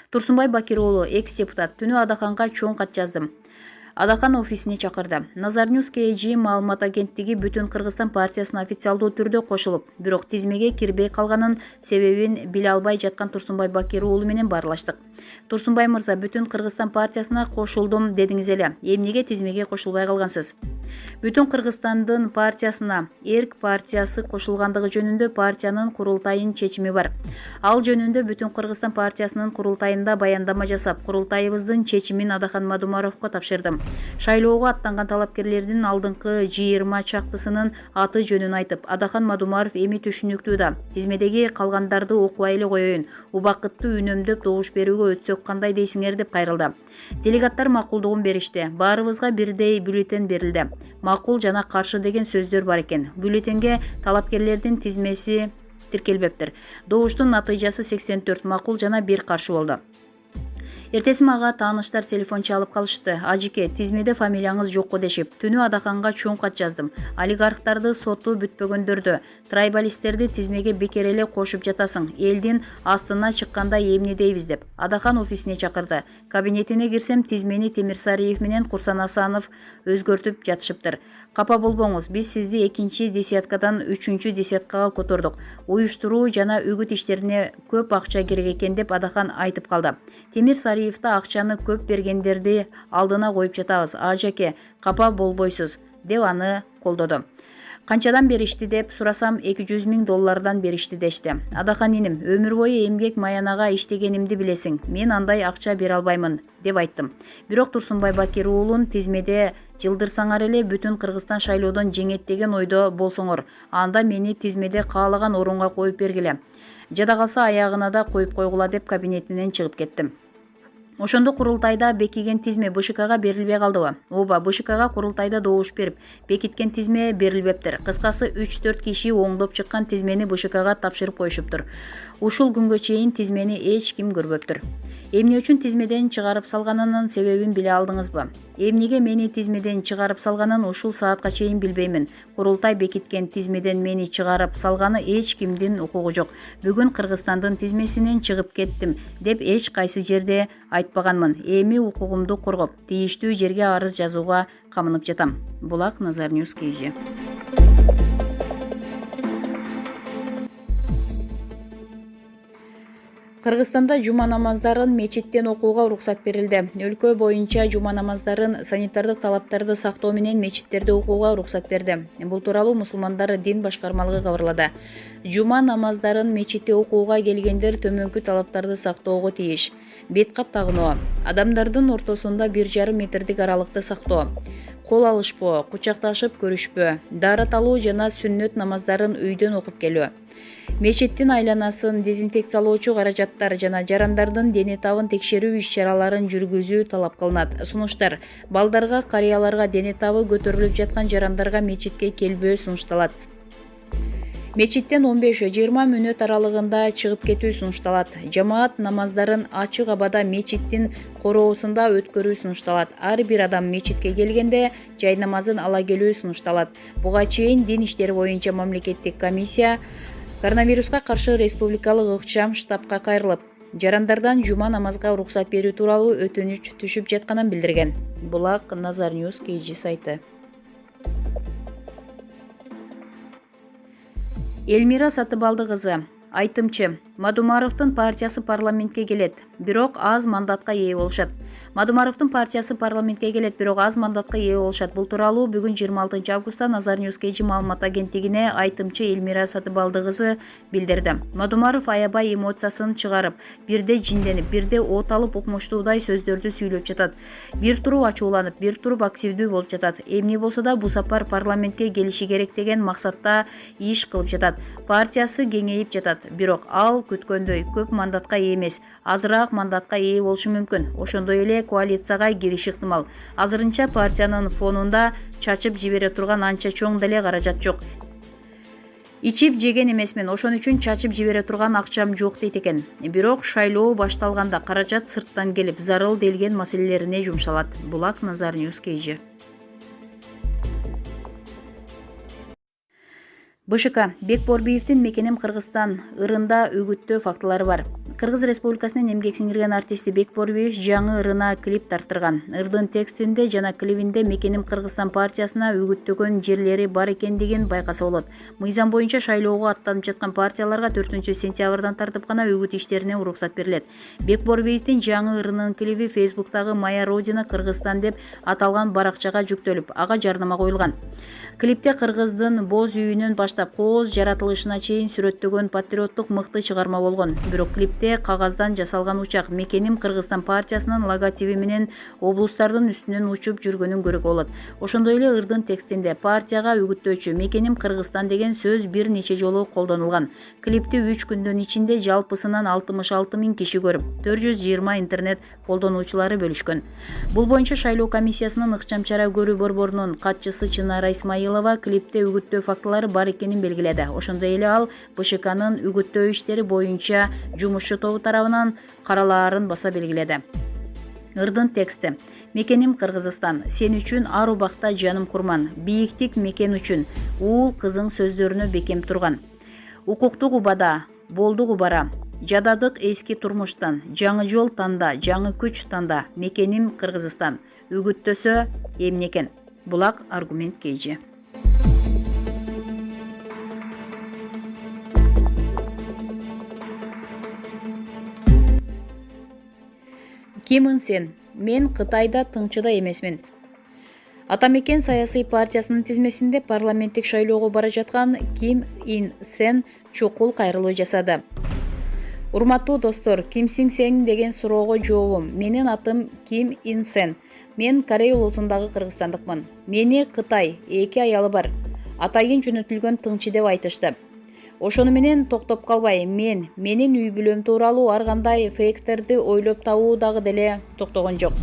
Турсунбай Бакир уулу, экс-депутат, түнү Адаханга чоң кат жаздым. Адахан офисине чакырды. Назар Ньюс КЖ маалымат агенттиги Бүтүн Кыргызстан партиясына официалдуу түрдө кошулуп, бирок тизмеге кирбей калганын себебин биле албай жаткан Турсунбай Бакир уулу менен баарлаштык. Турсунбай мырза, Бүтүн Кыргызстан партиясына кошулдум дедиңиз эле. Эмнеге тизмеге кошулбай калгансыз? Бүтүн Кыргызстандын партиясына Эрк партиясы кошулгандыгы жөнүндө партиянын курултайынын чечими бар. Ал жөнүндө Бүтүн Кыргызстан партиясынын курултайында баяндама жасап, курултайыбыздын чечимин А.Мадумаровго тапшырдым. Шайлоого аттанган талапкерлердин алдыңкы 20 чактысынын аты жөнүн айтып, А.Мадумаров эми түшүнүктүү да. Тизмедеги калгандарды окубай эле коеюн. Убакытты үнөмдөп добуш берүүгө өтсөк кандай дейсиңер деп кайрылды. Делегаттар макулдугун беришти. Баарыбызга бирдей бюллетень берилди. Макул жана каршы деген сөздөр бар экен. Бюллетенге талапкерлердин тизмеси тиркелбептир. Добуштун натыйжасы 84 макул жана 1 каршы болду. Эртеси мага тааныштар телефон чалып калышты. Ажике, тизмеде фамилияңыз жокко дешип, түнү Адаханга чоң кат жаздым. Олигархтарды соту бүтпөгөндөрдү, трайбалисттерди тизмеге бекер эле кошуп жатасың. Элдин астына чыкканда эмне дейбиз деп. Адахан офисине чакырды. Кабинетине кирсем, тизмени Темирсариев менен Курсан Асанов өзгөртүп жатышыптыр. Капа болбоңуз, биз сизди 2 десяткадан 3 десяткага котордук. Уюштуруу жана үгүт иштерине көп акча керек экен деп Адахан айтып калды. Темирсариевта акчаны көп бергендерди алдына коюп жатабыз. Ажаке, капа болбойсуз деп аны колдоду. Канчадан беришти деп сурасам, $200,000 беришти дешти. Адахан иним, өмүр бою эмгек маянага иштегенимди билесиң. Мен андай акча бере албаймын деп айттым. Бирок Турсунбай Бакир уулун тизмеде жылдырсаңар эле Бүтүн Кыргызстан шайлоодон жеңет деген ойдо болсоңор, анда мени тизмеде каалаган орунга коюп бергиле. Жада калса аягына да коюп койгула деп кабинетинен чыгып кеттим. Ошондо курултайда бекиген тизме БШКга берилбей калдыбы? Ооба, БШКга курултайда добуш берип, бекиткен тизме берилбептир. Кыскасы 3-4 киши оңдоп чыккан тизмени БШКга тапшырып коюшуптур. Ушул күнгө чейин тизмени эч ким көрбөптүр. Эмне үчүн тизмеден чыгарып салганынын себебин биле алдыңызбы? Эмнеге мени тизмеден чыгарып салганын ушул саатка чейин билбеймин. Курултай бекиткен тизмеден мени чыгарып салганы эч кимдин укугу жок. Бүгүн Кыргызстандын тизмесинен чыгып кеттим деп эч кайсы жерде айтпаганмын. Эми укугумду коргоп, тийиштүү жерге арыз жазууга камынып жатам. Булак Назар Ньюс КЖ. Кыргызстанда жума намаздарын мечиттен окууга уруксат берилди. Өлкө боюнча жума намаздарын санитардык талаптарды сактоо менен мечиттерде окууга уруксат берди. Бул тууралуу мусулмандар дин башкармалыгы кабарлады. Жума намаздарын мечитте окууга келгендер төмөнкү талаптарды сактоого тийиш. Бет кап тагынуу, адамдардын ортосунда 1,5 метрдик аралыкты сактоо, кол алышпоо, кучакташып көрүшпөө, даарат алуу жана сүннөт намаздарын үйдөн окуп келүү. Мечиттин айланасын дезинфекциялоочу каражаттар жана жарандардын дене табын текшерүү иш-чараларын жүргүзүү талап кылынат. Сунуштар: балдарга, карыяларга, дене табы көтөрүлүп жаткан жарандарга мечитке келбөө сунушталат. Мечиттен 15-20 мүнөт аралыгында чыгып кетүү сунушталат. Жамаат намаздарын ачык абада мечиттин короосунда өткөрүү сунушталат. Ар бир адам мечитке келгенде жай намазын ала келүү сунушталат. Буга чейин дин иштери боюнча мамлекеттик комиссия коронавируска каршы республикалык ыкчам штабка кайрылып, жарандардан жума намазга уруксат берүү тууралуу өтүнүч түшүп жатканын билдирген. Булак Назар Ньюс КЖ сайты. Элмира Сатыбалды кызы, айтымчы, Мадумаровдун партиясы парламентке келет, бирок аз мандатка ээ болушат. Мадумаровдун партиясы парламентке келет, бирок аз мандатка ээ болушат. Бул тууралуу бүгүн 26 августта Назар Ньюс КЖ маалымат агенттигине айтымчы Элмира Сатыбалды кызы билдирди. Мадумаров аябай эмоциясын чыгарып, бирде жинденип, бирде от алып укмуштуудай сөздөрдү сүйлөп жатат. Бир туруп ачууланып, бир туруп активдүү болуп жатат. Эмне болсо да бул сапар парламентке келиши керек деген максатта иш кылып жатат. Партиясы кеңейип жатат, бирок ал күткөндөй көп мандатка ээ эмес, азыраак мандатка ээ болушу мүмкүн. Ошондой эле коалицияга кириши ыктымал. Азырынча партиянын фонунда чачып жибере турган анча чоң деле каражат жок. Ичип жеген эмесмин, ошон үчүн чачып жибере турган акчам жок дейт экен. Бирок шайлоо башталганда каражат сырттан келип, зарыл делген маселелерине жумшалат. Булак Назар Ньюс КЖ. БШК Бекборбиевдин Мекеним Кыргызстан ырында үгүттөө фактылары бар. Кыргыз Республикасынын эмгек сиңирген артисти Бекборбиев жаңы ырына клип тарттырган. Ырдын текстинде жана клибинде Мекеним Кыргызстан партиясына үгүттөгөн жерлери бар экендигин байкаса болот. Мыйзам боюнча шайлоого аттанып жаткан партияларга 4-сентябрдан тартып гана үгүт иштерине уруксат берилет. Бекборбиевдин жаңы ырынын клиби Фейсбуктагы «Моя Родина Кыргызстан» деп аталган баракчага жүктөлүп, ага жарнама коюлган. Клипте Кыргыздын боз үйүнөн баштап кооз жаратылышына чейин сүрөттөгөн патриоттук мыкты чыгарма болгон. Бирок клипте кагаздан жасалган учак Мекеним Кыргызстан партиясынын логотиби менен облустардын үстүнөн учуп жүргөнүн көрүүгө болот. Ошондой эле ырдын текстинде партияга үгүттөөчү Мекеним Кыргызстан деген сөз бир нече жолу колдонулган. Клипти 3 күндүн ичинде жалпысынан 66 000 киши көрүп, 420 интернет колдонуучулары бөлүшкөн. Бул боюнча шайлоо комиссиясынын ыкчам чара көрүү борборунун катчысы Чынара Исмаилова клипте үгүттөө фактылары бар экенин белгиледи. Ошондой эле ал БШКнын үгүттөө иштери боюнча жумушчу тобу тарабынан каралаарын баса белгиледи. Ырдын тексти: Мекеним Кыргызстан, сен үчүн ар убакта жаным курман, бийиктик мекен үчүн, уул кызың сөздөрүнө бекем турган. Укуктук убада, болдук убара, жададык эски турмуштан, жаңы жол танда, жаңы күч танда, Мекеним Кыргызстан, үгүттөсө эмнекен. Булак аргумент кейжи. Кимин сен? Мен Кытайда тыңчыда эмесмин. Атамекен саясий партиясынын тизмесинде парламенттик шайлоого бара жаткан Ким Ин Сен чукул кайрылуу жасады. Урматтуу достор, кимсиң сен деген суроого жообум: менин атым Ким Ин Сен. Мен Корей улутундагы кыргызстандыкмын. Мени Кытай, 2 аялы бар, атайын жөнөтүлгөн тыңчы деп айтышты. Ошону менен токтоп калбай, менин үй бүлөм тууралуу ар кандай фейктерди ойлоп табуу дагы деле токтогон жок.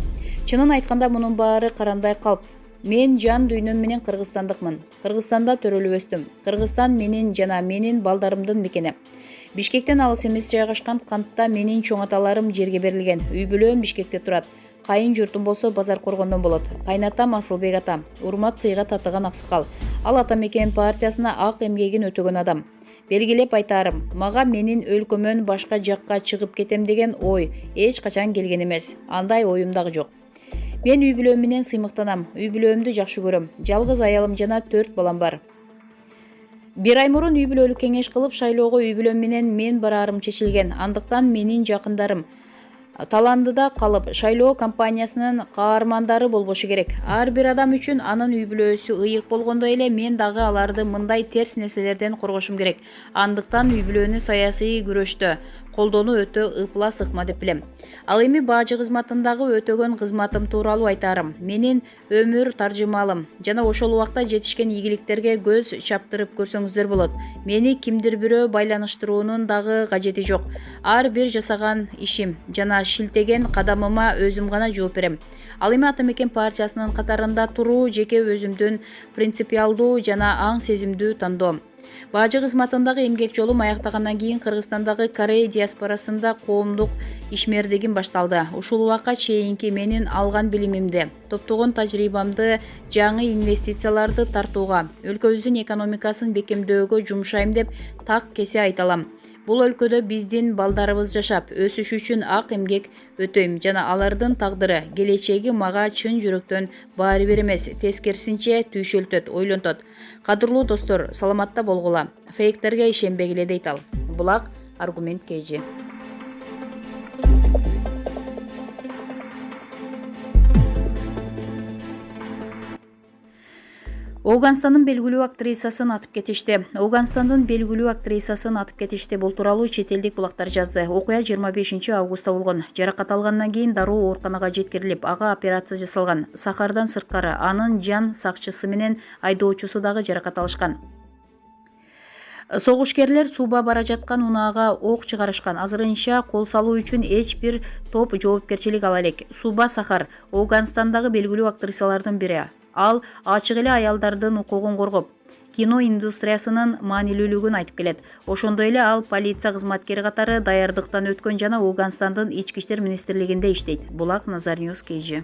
Чынын айтканда мунун баары карандай калп. Мен жан дүйнөм менен кыргызстандыкмын. Кыргызстанда төрөлүп өстүм. Кыргызстан менин жана менин балдарымдын мекени. Бишкектен алыс эмес жайгашкан кантта менин чоң аталарым жерге берилген. Үй бүлөм Бишкекте турат. Кайын журтум болсо базар коргондон болот. Кайнатам Асылбек атам. Урмат сыйга Татыган аксакал. Ал Атамекен партиясына ак эмгегин өтөгөн адам. Белгилеп айтарым, мага менин өлкөмөн башка жакка чыгып кетем деген ой эч качан келген эмес. Андай оюм дагы жок. Мен үй бүлөм менен сыймыктанам. Үй бүлөмдү жакшы көрөм. Жалгыз аялым жана 4 балам бар. Бир ай мурун үй бүлөлүк кеңеш кылып шайлоого үй бүлөм менен мен бараарым чечилген. Андыктан менин жакындарым таландыда калып, шайлоо кампаниясынын каармандары болбошу керек. Ар бир адам үчүн анын үй бүлөсү ыйык болгондой эле мен дагы аларды мындай терс нерселерден коргошум керек. Андыктан үй бүлөнү саясий күрөштө колдонуу өтө ыплас ыкма деп билем. Ал эми баажы кызматындагы өтөгөн кызматым тууралуу айтарым. Менин өмүр таржымалым жана ошол убакта жетишкен ийгиликтерге көз чаптырып көрсөңүздөр болот. Мени кимдир бирөө байланыштыруунун дагы кажети жок. Ар бир жасаган ишим жана шилтеген кадамыма өзүм гана жооп берем. Ал эми Атамекен партиясынын катарында туруу жеке өзүмдүн принципиалдуу жана аң сезимдүү тандоом. Баажы кызматындагы эмгек жолум аяктагандан кийин Кыргызстандагы Корей диаспорасында коомдук ишмердигим башталды. Ушул убакка чейинки менин алган билимимди, топтогон тажрыйбамды жаңы инвестицияларды тартууга, өлкөбүздүн экономикасын бекемдөөгө жумшайм деп так кесе айта алам. Бул өлкөдө биздин балдарыбыз жашап, өсүш үчүн ак эмгек өтөйм жана алардын тагдыры, келечеги мага чын жүрөктөн баары бир эмес, тескерисинче түйшөлтөт, ойлонтот. Кадырлуу достор, саламатта болгула. Фейктерге ишенбегиле дейт ал. Булак аргумент кейжи. Ауганстандын белгилүү актрисасын атып кетишти. Ауганстандын белгилүү актрисасын атып кетишти. Бул тууралуу чет элдик булактар жазды. Окуя 25 августта болгон. Жаракат алгандан кийин дароо ооруканага жеткирилип, ага операция жасалган. Сахардан сырткары анын жан сакчысы менен айдоочусу дагы жаракат алышкан. Согушкерлер сууба бара жаткан унаага ок чыгарышкан. Азырынча кол салуу үчүн эч бир топ жоопкерчилик ала элек. Сууба Сахар Ауганстандагы белгилүү актрисалардын бири. Ал ачык эле аялдардын укугун коргоп, кино индустриясынын маанилүүлүгүн айтып келет. Ошондой эле ал полиция кызматкери катары даярдыктан өткөн жана Ауганстандын ички иштер министрлигинде иштейт. Булак Назар Ньюс кейжи.